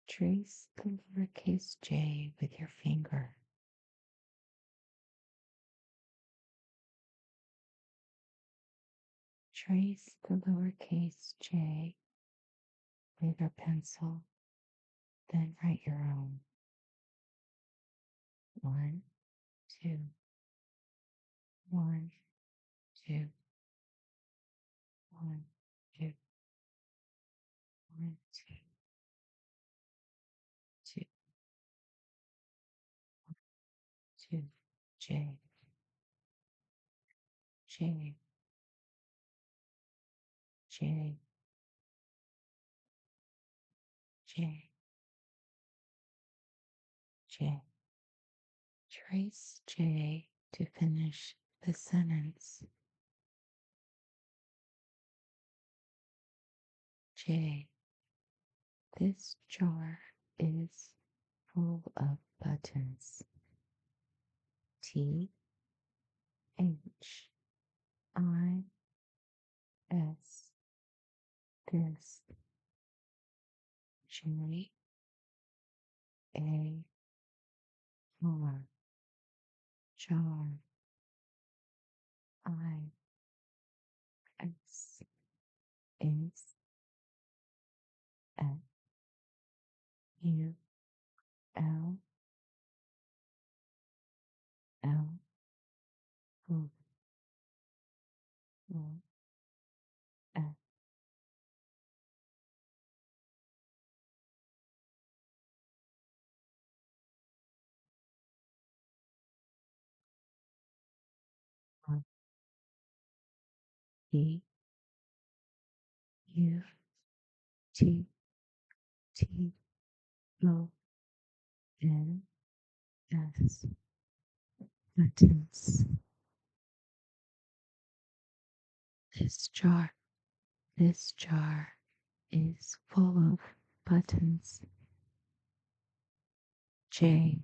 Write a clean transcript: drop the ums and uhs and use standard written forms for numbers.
Trace the lowercase j with your finger. Trace the lowercase j with your pencil, then write your own. 1, 2, 1, 2, 1, 2, 1, 2, 2, 2, J, J, J, J, J. Trace J to finish the sentence. J. This jar is full of buttons. T H I S. This. J A R. Jar. I S is F U L L O O F. E U T T O N S. Buttons. This jar. This jar is full of buttons. J